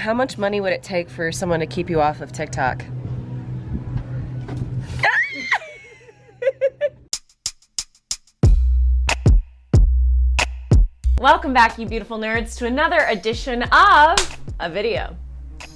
How much money would it take for someone to keep you off of TikTok? Welcome back, you beautiful nerds, to another edition of a video.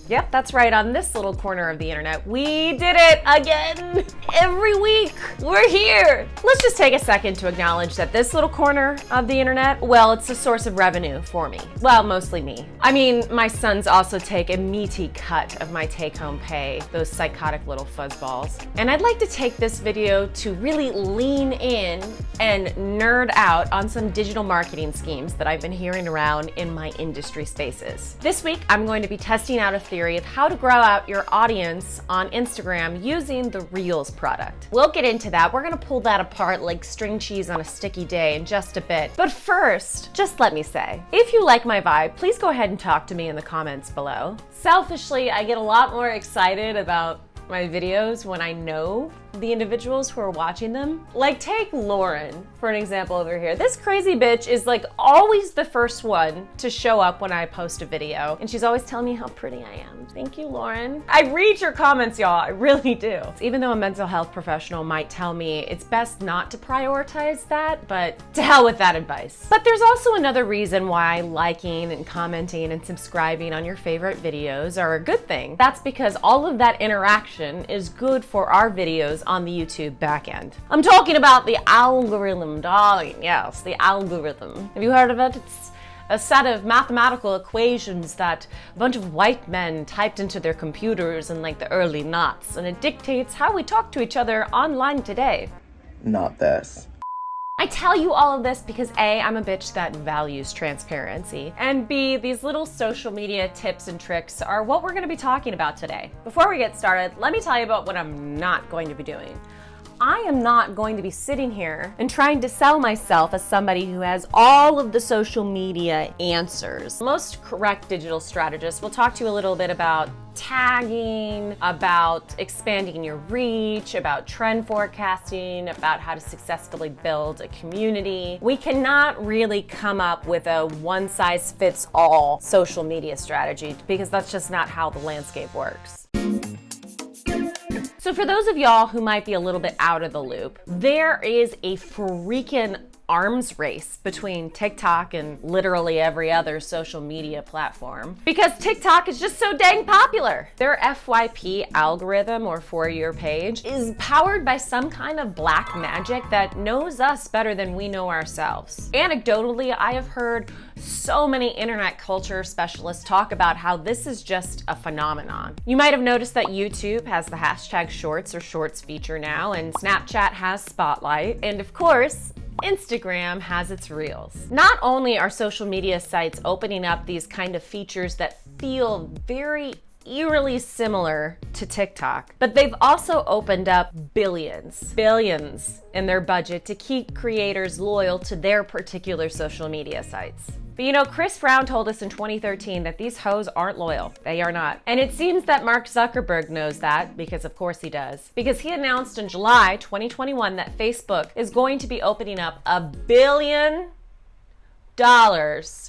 Yep, that's right, on this little corner of the internet, we did it again! Every week, we're here! Let's just take a second to acknowledge that this little corner of the internet, well, it's a source of revenue for me. Well, mostly me. I mean, my sons also take a meaty cut of my take-home pay, those psychotic little fuzzballs. And I'd like to take this video to really lean in and nerd out on some digital marketing schemes that I've been hearing around in my industry spaces. This week, I'm going to be testing out a theory of how to grow out your audience on Instagram using the Reels product. We'll get into that. We're gonna pull that apart like string cheese on a sticky day in just a bit. But first, just let me say, if you like my vibe, please go ahead and talk to me in the comments below. Selfishly, I get a lot more excited about my videos when I know the individuals who are watching them. Like, take Lauren for an example over here. This crazy bitch is like always the first one to show up when I post a video, and she's always telling me how pretty I am. Thank you, Lauren. I read your comments, y'all, I really do. Even though a mental health professional might tell me it's best not to prioritize that, but to hell with that advice. But there's also another reason why liking and commenting and subscribing on your favorite videos are a good thing. That's because all of that interaction is good for our videos on the YouTube backend. I'm talking about the algorithm, darling. Yes, the algorithm. Have you heard of it? It's a set of mathematical equations that a bunch of white men typed into their computers in like the early noughts, and it dictates how we talk to each other online today. Not this. I tell you all of this because A, I'm a bitch that values transparency, and B, these little social media tips and tricks are what we're gonna be talking about today. Before we get started, let me tell you about what I'm not going to be doing. I am not going to be sitting here and trying to sell myself as somebody who has all of the social media answers. Most correct digital strategists will talk to you a little bit about tagging, about expanding your reach, about trend forecasting, about how to successfully build a community. We cannot really come up with a one-size-fits-all social media strategy because that's just not how the landscape works. So for those of y'all who might be a little bit out of the loop, there is a freaking arms race between TikTok and literally every other social media platform because TikTok is just so dang popular. Their FYP algorithm, or For Your page, is powered by some kind of black magic that knows us better than we know ourselves. Anecdotally, I have heard so many internet culture specialists talk about how this is just a phenomenon. You might have noticed that YouTube has the hashtag Shorts or Shorts feature now, and Snapchat has Spotlight, and of course, Instagram has its Reels. Not only are social media sites opening up these kind of features that feel very eerily similar to TikTok, but they've also opened up billions in their budget to keep creators loyal to their particular social media sites. But you know, Chris Brown told us in 2013 that these hoes aren't loyal. They are not. And it seems that Mark Zuckerberg knows that, because of course he does. Because he announced in July 2021 that Facebook is going to be opening up $1 billion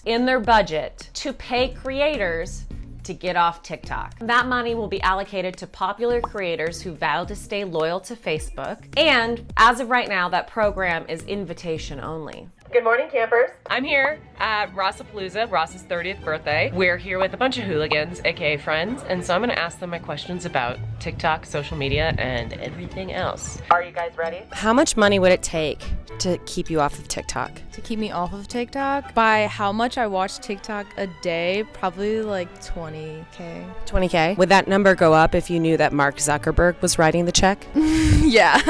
in their budget to pay creators to get off TikTok. That money will be allocated to popular creators who vow to stay loyal to Facebook. And as of right now, that program is invitation only. Good morning, campers. I'm here at Rossapalooza, Ross's 30th birthday. We're here with a bunch of hooligans, aka friends, and so I'm gonna ask them my questions about TikTok, social media, and everything else. Are you guys ready? How much money would it take to keep you off of TikTok? To keep me off of TikTok? By how much I watch TikTok a day, probably like 20K. 20K? Would that number go up if you knew that Mark Zuckerberg was writing the check? Yeah.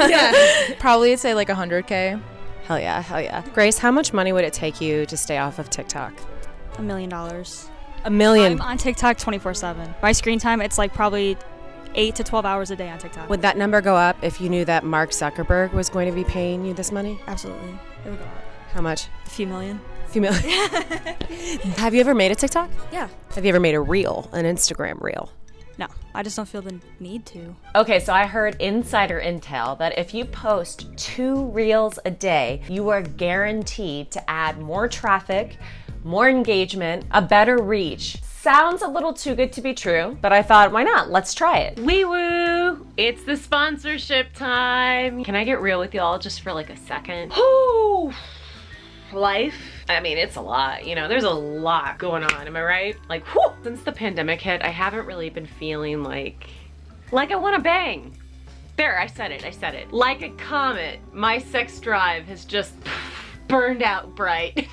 Probably I'd say like 100K. Hell yeah, hell yeah. Grace, how much money would it take you to stay off of TikTok? $1 million. $1 million? I'm on TikTok 24/7. My screen time, it's like probably 8 to 12 hours a day on TikTok. Would that number go up if you knew that Mark Zuckerberg was going to be paying you this money? Absolutely. It would go up. How much? A few million. Female. Have you ever made a TikTok? Yeah. Have you ever made a reel, an Instagram reel? No, I just don't feel the need to. Okay, so I heard insider intel that if you post 2 reels a day, you are guaranteed to add more traffic, more engagement, a better reach, sounds a little too good to be true, but I thought, why not? Let's try it. Wee woo! It's the sponsorship time. Can I get real with y'all just for like a second? Whoo! Life. I mean, it's a lot, you know, there's a lot going on, am I right? Like, whew, since the pandemic hit, I haven't really been feeling like I want to bang. There, I said it. Like a comet, my sex drive has just burned out bright.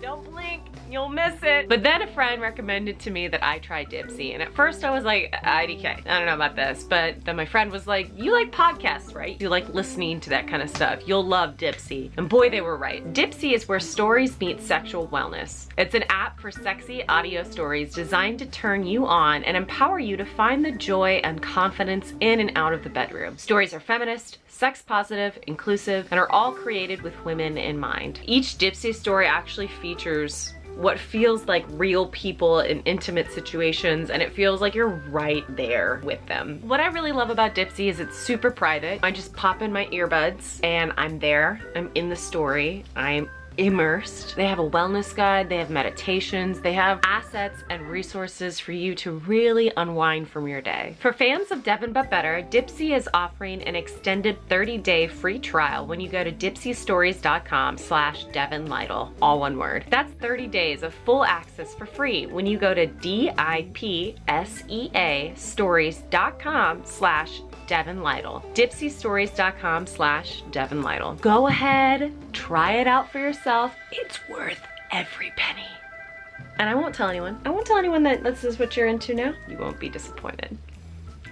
Don't blink, you'll miss it. But then a friend recommended to me that I try Dipsea, and at first I was like, IDK, I don't know about this, but then my friend was like, you like podcasts, right? You like listening to that kind of stuff. You'll love Dipsea. And boy, they were right. Dipsea is where stories meet sexual wellness. It's an app for sexy audio stories designed to turn you on and empower you to find the joy and confidence in and out of the bedroom. Stories are feminist, sex positive, inclusive, and are all created with women in mind. Each Dipsea story actually features what feels like real people in intimate situations, and it feels like you're right there with them. What I really love about Dipsea is it's super private. I just pop in my earbuds and I'm there. I'm in the story. I'm immersed. They have a wellness guide, they have meditations, they have assets and resources for you to really unwind from your day. For fans of Devin But Better, Dipsea is offering an extended 30-day free trial when you go to dipseastories.com/Devin Lytle, all one word. That's 30 days of full access for free when you go to DIPSEA stories.com/Devin Lytle. Dipseastories.com/Devin Lytle. Go ahead, try it out for yourself. It's worth every penny. And I won't tell anyone. That this is what you're into now. You won't be disappointed.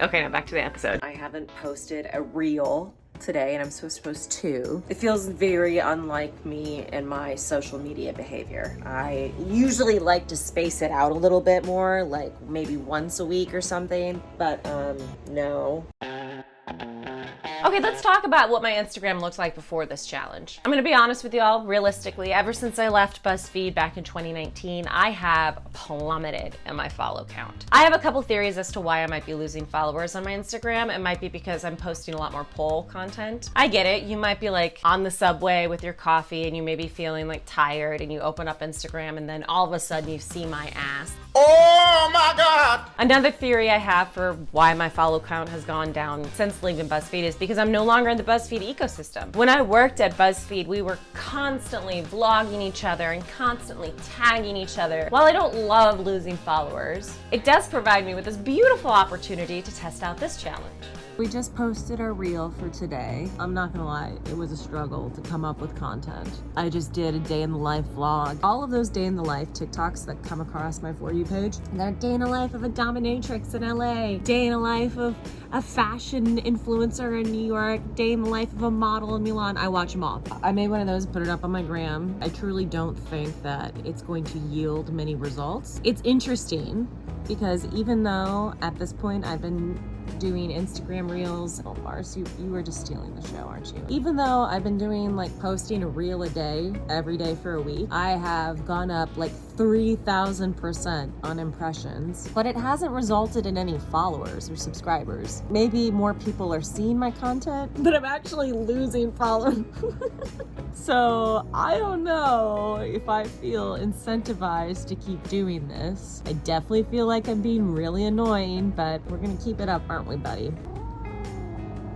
Okay, now back to the episode. I haven't posted a reel today, and I'm supposed to post 2. It feels very unlike me and my social media behavior. I usually like to space it out a little bit more, like maybe once a week or something, but no. Okay, let's talk about what my Instagram looked like before this challenge. I'm gonna be honest with y'all, realistically, ever since I left BuzzFeed back in 2019, I have plummeted in my follow count. I have a couple theories as to why I might be losing followers on my Instagram. It might be because I'm posting a lot more poll content. I get it, you might be like on the subway with your coffee and you may be feeling like tired and you open up Instagram and then all of a sudden you see my ass. Oh my God! Another theory I have for why my follow count has gone down since leaving BuzzFeed is because I'm no longer in the BuzzFeed ecosystem. When I worked at BuzzFeed, we were constantly vlogging each other and constantly tagging each other. While I don't love losing followers, it does provide me with this beautiful opportunity to test out this challenge. We just posted our reel for today. I'm not gonna lie, it was a struggle to come up with content. I just did a day in the life vlog. All of those day in the life TikToks that come across my For You page, they're day in the life of a dominatrix in LA, day in the life of a fashion influencer in New York, day in the life of a model in Milan. I watch them all. I made one of those, put it up on my gram. I truly don't think that it's going to yield many results. It's interesting because even though at this point I've been doing Instagram reels. Oh, Mars, you were just stealing the show, aren't you? Even though I've been doing like posting a reel a day, every day for a week, I have gone up like 3,000% on impressions, but it hasn't resulted in any followers or subscribers. Maybe more people are seeing my content, but I'm actually losing followers. So I don't know if I feel incentivized to keep doing this. I definitely feel like I'm being really annoying, but we're gonna keep it up, aren't we, buddy?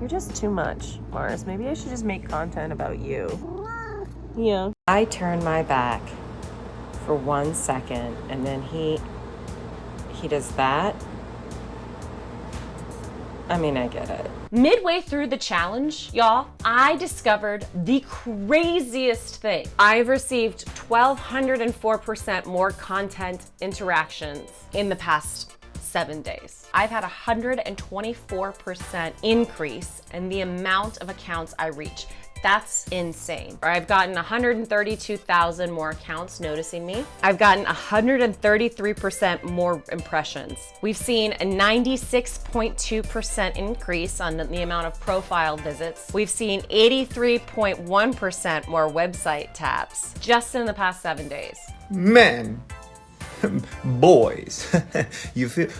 You're just too much, Mars. Maybe I should just make content about you. Yeah. I turn my back for 1 second, and then he does that. I mean, I get it. Midway through the challenge, y'all, I discovered the craziest thing. I've received 1,204% more content interactions in the past 7 days. I've had 124% increase in the amount of accounts I reach. That's insane. I've gotten 132,000 more accounts noticing me. I've gotten 133% more impressions. We've seen a 96.2% increase on the amount of profile visits. We've seen 83.1% more website taps just in the past 7 days. Men, boys, you feel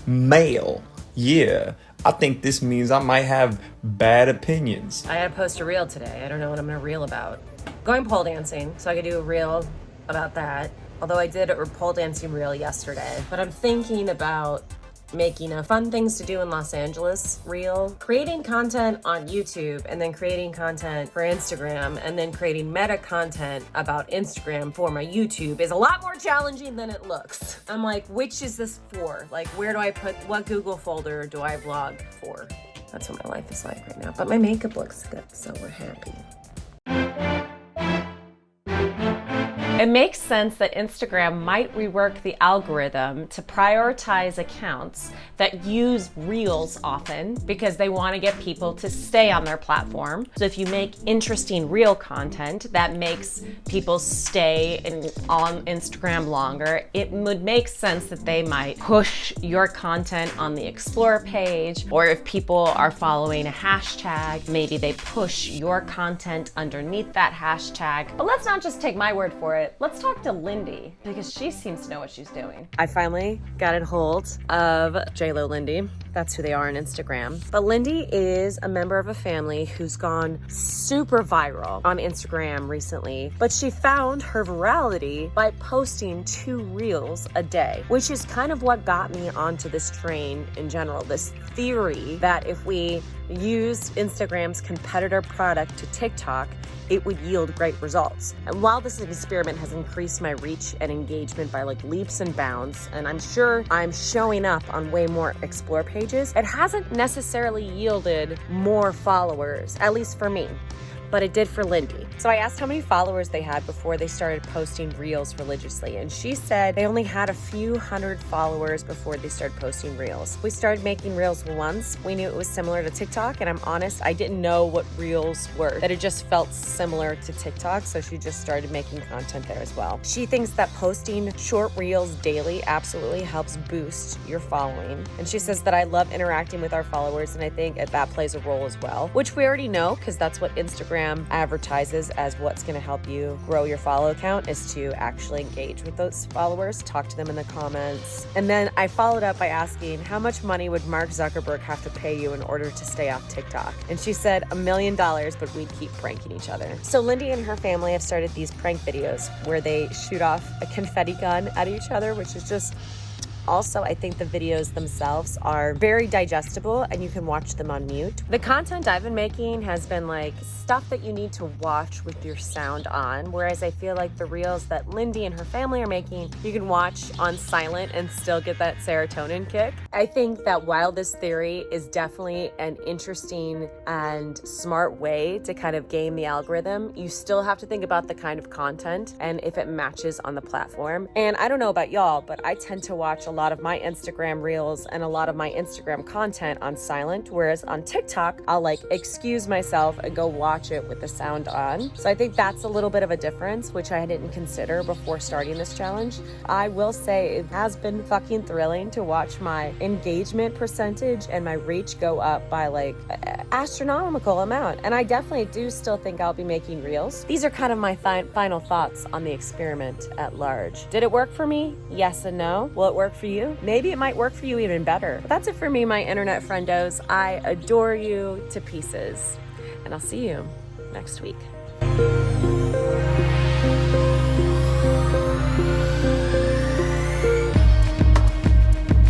male, yeah. I think this means I might have bad opinions. I had to post a reel today. I don't know what I'm gonna reel about. Going pole dancing, so I could do a reel about that. Although I did a pole dancing reel yesterday. But I'm thinking about making a fun things to do in Los Angeles reel, creating content on YouTube, and then creating content for Instagram, and then creating meta content about Instagram for my YouTube is a lot more challenging than it looks. I'm like, which is this for? Like, where do I put, what Google folder do I vlog for? That's what my life is like right now. But my makeup looks good, so we're happy. It makes sense that Instagram might rework the algorithm to prioritize accounts that use Reels often because they want to get people to stay on their platform. So if you make interesting Reel content that makes people stay on Instagram longer, it would make sense that they might push your content on the Explore page, or if people are following a hashtag, maybe they push your content underneath that hashtag. But let's not just take my word for it. Let's talk to Lindy because she seems to know what she's doing. I finally got a hold of JLo Lindy. That's who they are on Instagram. But Lindy is a member of a family who's gone super viral on Instagram recently. But she found her virality by posting 2 reels a day, which is kind of what got me onto this train in general. This theory that if we use Instagram's competitor product to TikTok, it would yield great results. And while this experiment has increased my reach and engagement by like leaps and bounds, and I'm sure I'm showing up on way more Explore pages, it hasn't necessarily yielded more followers, at least for me. But it did for Lindy. So I asked how many followers they had before they started posting reels religiously, and she said they only had a few hundred followers before they started posting reels. We started making reels once. We knew it was similar to TikTok, and I'm honest, I didn't know what reels were, that it just felt similar to TikTok, so she just started making content there as well. She thinks that posting short reels daily absolutely helps boost your following. And she says that I love interacting with our followers, and I think that plays a role as well, which we already know because that's what Instagram advertises as what's going to help you grow your follow count, is to actually engage with those followers, talk to them in the comments. And then I followed up by asking, how much money would Mark Zuckerberg have to pay you in order to stay off TikTok? And she said $1 million, but we'd keep pranking each other. So Lindy and her family have started these prank videos where they shoot off a confetti gun at each other, which is just also, I think the videos themselves are very digestible and you can watch them on mute. The content I've been making has been like stuff that you need to watch with your sound on, whereas I feel like the reels that Lindy and her family are making, you can watch on silent and still get that serotonin kick. I think that while this theory is definitely an interesting and smart way to kind of game the algorithm, you still have to think about the kind of content and if it matches on the platform. And I don't know about y'all, but I tend to watch a lot of my Instagram reels and a lot of my Instagram content on silent, whereas on TikTok, I'll like excuse myself and go watch it with the sound on. So I think that's a little bit of a difference, which I didn't consider before starting this challenge. I will say it has been fucking thrilling to watch my engagement percentage and my reach go up by like astronomical amount. And I definitely do still think I'll be making reels. These are kind of my final thoughts on the experiment at large. Did it work for me? Yes and no. Will it work for you? Maybe it might work for you even better. But that's it for me, my internet friendos. I adore you to pieces. And I'll see you next week.